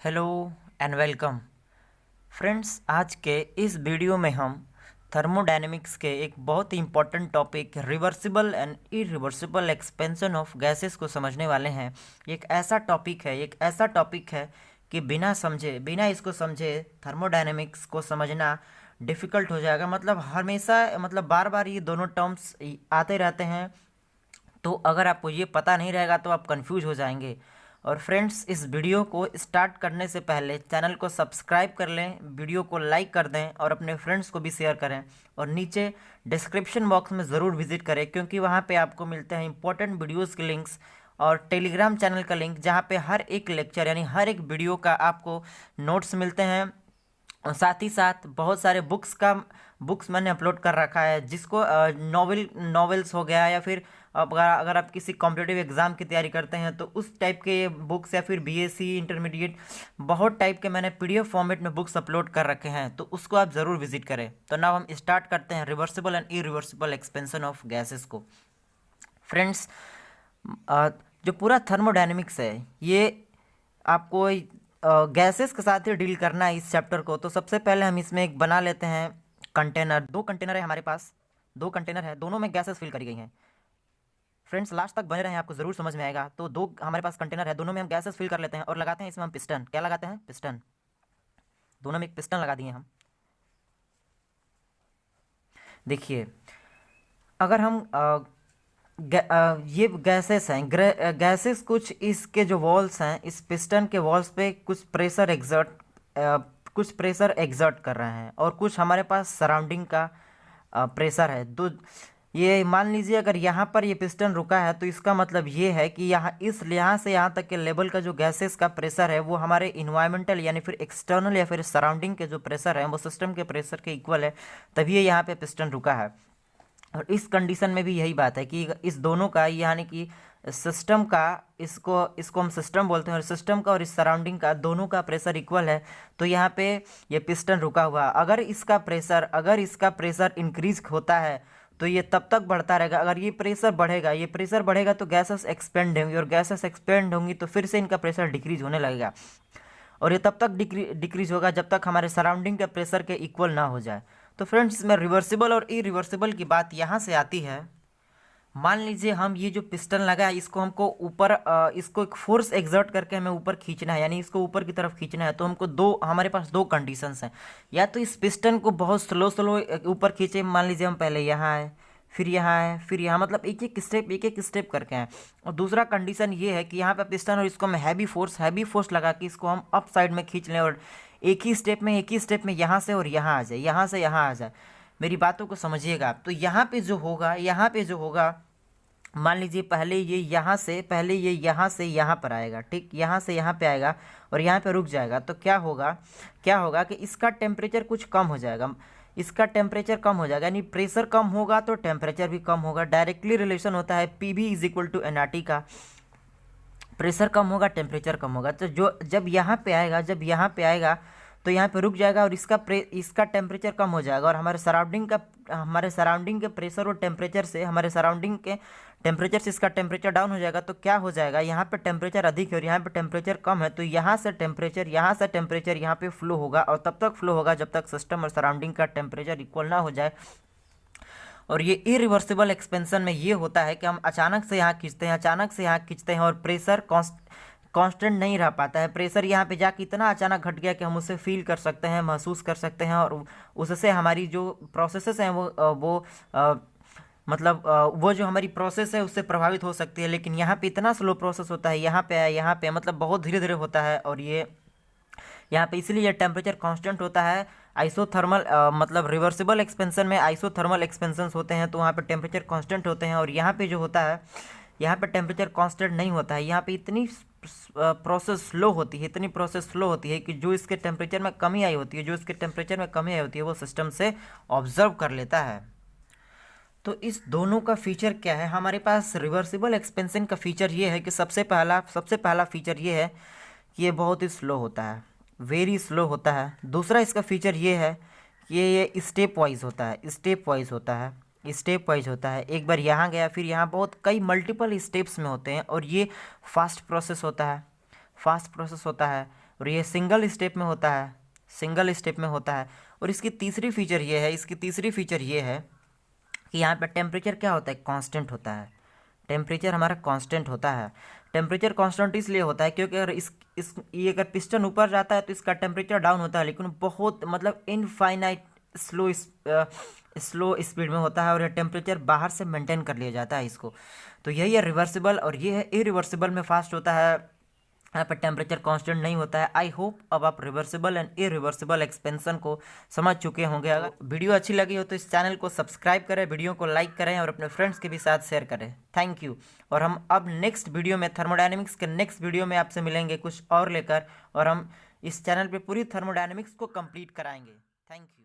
Hello and welcome friends. आज के इस वीडियो में हम थर्मोडायनेमिक्स के एक बहुत ही important topic reversible and irreversible expansion of gases को समझने वाले हैं। ये एक ऐसा टॉपिक है कि बिना इसको समझे थर्मोडायनेमिक्स को समझना डिफ़िकल्ट हो जाएगा। मतलब हमेशा बार बार ये दोनों टर्म्स आते रहते हैं, तो अगर आपको ये पता नहीं रहेगा तो आप कंफ्यूज हो जाएंगे। और फ्रेंड्स, इस वीडियो को स्टार्ट करने से पहले चैनल को सब्सक्राइब कर लें, वीडियो को लाइक कर दें और अपने फ्रेंड्स को भी शेयर करें। और नीचे डिस्क्रिप्शन बॉक्स में ज़रूर विजिट करें, क्योंकि वहाँ पे आपको मिलते हैं इंपॉर्टेंट वीडियोज़ के लिंक्स और टेलीग्राम चैनल का लिंक, जहाँ पे हर एक लेक्चर यानी हर एक वीडियो का आपको नोट्स मिलते हैं। और साथ ही साथ बहुत सारे बुक्स मैंने अपलोड कर रखा है, जिसको नॉवेल्स हो गया, या फिर अगर आप किसी कॉम्पिटिटिव एग्ज़ाम की तैयारी करते हैं तो उस टाइप के बुक्स, या फिर बीएससी इंटरमीडिएट, बहुत टाइप के मैंने पीडीएफ फॉर्मेट में बुक्स अपलोड कर रखे हैं, तो उसको आप ज़रूर विजिट करें। तो नाउ हम स्टार्ट करते हैं reversible and irreversible expansion of gases को। फ्रेंड्स, जो पूरा थर्मोडायनेमिक्स है ये आपको गैसेस के साथ ही डील करना है इस चैप्टर को। तो सबसे पहले हम इसमें एक बना लेते हैं कंटेनर। दो कंटेनर है हमारे पास, दो कंटेनर है, दोनों में गैसेस फिल करी गई हैं। फ्रेंड्स, लास्ट तक बने रहें, आपको ज़रूर समझ में आएगा। तो दो हमारे पास कंटेनर है, दोनों में हम गैसेस फिल कर लेते हैं और लगाते हैं इसमें हम पिस्टन। क्या लगाते हैं? पिस्टन। दोनों में एक पिस्टन लगा दिए हम। देखिए, अगर हम ये गैसेस हैं, गैसेस कुछ इसके जो वॉल्स हैं, इस पिस्टन के वॉल्स पे कुछ प्रेशर एग्जर्ट कर रहे हैं, और कुछ हमारे पास सराउंडिंग का प्रेशर है। दो, ये मान लीजिए अगर यहाँ पर ये पिस्टन रुका है, तो इसका मतलब ये है कि यहाँ से यहाँ तक के लेवल का जो गैसेस का प्रेशर है वो हमारे इन्वायरमेंटल यानी फिर एक्सटर्नल या फिर सराउंडिंग के जो प्रेशर है वो सिस्टम के प्रेशर के इक्वल है, तभी ये यहाँ पे पिस्टन रुका है। और इस कंडीशन में भी यही बात है कि इस दोनों का, यानी कि सिस्टम का, इसको हम सिस्टम बोलते हैं, और सिस्टम का और इस सराउंडिंग का दोनों का प्रेशर इक्वल है, तो यहाँ पे ये पिस्टन रुका हुआ। अगर इसका प्रेशर इंक्रीज होता है तो ये तब तक बढ़ता रहेगा। अगर ये प्रेशर बढ़ेगा तो गैसेस एक्सपेंड होंगी, और गैसेस एक्सपेंड होंगी तो फिर से इनका प्रेशर डिक्रीज होने लगेगा। और ये तब तक डिक्रीज होगा जब तक हमारे सराउंडिंग के प्रेशर के इक्वल ना हो जाए। तो फ्रेंड्स, इसमें रिवर्सिबल और इरिवर्सिबल की बात यहाँ से आती है। मान लीजिए हम ये जो पिस्टन लगा है, इसको हमको ऊपर, इसको एक फोर्स एग्जर्ट करके हमें ऊपर खींचना है, यानी इसको ऊपर की तरफ खींचना है। तो हमारे पास दो कंडीशंस हैं। या तो इस पिस्टन को बहुत स्लो ऊपर खींचे, मान लीजिए हम पहले यहाँ आए, फिर यहाँ आए, फिर यहाँ, मतलब एक एक स्टेप करके आए। और दूसरा कंडीशन ये है कि यहाँ पे पिस्टन, और इसको हम हैवी फोर्स लगा के इसको हम अप साइड में खींच लें, और एक ही स्टेप में यहाँ से और यहाँ आ जाए, यहाँ से यहाँ आ जाए। मेरी बातों को समझिएगा आप। तो यहाँ पे जो होगा, मान लीजिए पहले ये यहाँ से यहाँ पर आएगा, ठीक, यहाँ से यहाँ पे आएगा और यहाँ पे रुक जाएगा। तो क्या होगा कि इसका टेम्परेचर कुछ कम हो जाएगा, यानी प्रेशर कम होगा तो टेम्परेचर भी कम होगा। डायरेक्टली रिलेशन होता है P V is equal to NRT का। प्रेशर कम होगा, टेम्परेचर कम होगा। तो जब यहाँ पे आएगा तो यहाँ पे रुक जाएगा, और इसका टेम्परेचर कम हो जाएगा, और हमारे सराउंडिंग के प्रेशर और टेम्परेचर से, इसका टेम्परेचर डाउन हो जाएगा। तो क्या हो जाएगा, यहाँ पे टेम्परेचर अधिक है और यहाँ पे टेम्परेचर कम है, तो यहाँ से टेम्परेचर यहाँ पे फ्लो होगा, और तब तक फ्लो होगा जब तक सिस्टम और सराउंडिंग का टेम्परेचर इक्वल ना हो जाए। और ये इरिवर्सिबल एक्सपेंशन में ये होता है कि हम अचानक से यहाँ खींचते हैं, और प्रेशर कांस्टेंट नहीं रह पाता है। प्रेशर यहाँ पे जाके इतना अचानक घट गया कि हम उसे फील कर सकते हैं, महसूस कर सकते हैं, और उससे हमारी जो प्रोसेसेस हैं वो जो हमारी प्रोसेस है उससे प्रभावित हो सकती है। लेकिन यहाँ पे इतना स्लो प्रोसेस होता है, यहाँ पे मतलब बहुत धीरे धीरे होता है, और ये यहाँ पे इसलिए ये टेम्परेचर कांस्टेंट होता है। आइसोथर्मल रिवर्सिबल एक्सपेंशन में आइसोथर्मल एक्सपेंशंस होते हैं, तो वहाँ पे टेम्परेचर कांस्टेंट होते हैं। और यहाँ पे जो होता है, यहाँ पे टेम्परेचर कांस्टेंट नहीं होता है। यहाँ पे इतनी प्रोसेस स्लो होती है कि जो इसके टेम्परेचर में कमी आई होती है वो सिस्टम से ऑब्जर्व कर लेता है। तो इस दोनों का फीचर क्या है? हमारे पास रिवर्सिबल एक्सपेंशन का फीचर ये है कि सबसे पहला फीचर ये है कि ये बहुत ही स्लो होता है, वेरी स्लो होता है। दूसरा इसका फीचर ये है कि ये स्टेप वाइज होता है। एक बार यहाँ गया, फिर यहाँ, बहुत कई मल्टीपल स्टेप्स में होते हैं, और ये फास्ट प्रोसेस होता है। और ये सिंगल स्टेप में होता है, सिंगल स्टेप में होता है। और इसकी तीसरी फीचर ये है, इसकी तीसरी फीचर ये है कि यहाँ पर टेम्परेचर क्या होता है, कांस्टेंट होता है। टेम्परेचर हमारा कांस्टेंट होता है। टेम्परेचर कांस्टेंट इसलिए होता है क्योंकि अगर इस ये अगर पिस्टन ऊपर जाता है तो इसका टेम्परेचर डाउन होता है, लेकिन बहुत मतलब इनफाइनाइट स्लो स्पीड में होता है, और यह टेम्परेचर बाहर से मेंटेन कर लिया जाता है इसको। तो यही है रिवर्सिबल, और ये है इरिवर्सिबल में फास्ट होता है, यहाँ पर टेम्परेचर कांस्टेंट नहीं होता है। आई होप अब आप रिवर्सिबल एंड इरिवर्सिबल एक्सपेंशन को समझ चुके होंगे। अगर वीडियो अच्छी लगी हो तो इस चैनल को सब्सक्राइब करें, वीडियो को लाइक करें और अपने फ्रेंड्स के भी साथ शेयर करें। Thank you. और हम अब नेक्स्ट वीडियो में थर्मोडायनेमिक्स के नेक्स्ट वीडियो में आपसे मिलेंगे कुछ और लेकर, और हम इस चैनल पे पूरी थर्मोडायनेमिक्स को कंप्लीट कराएंगे। Thank you.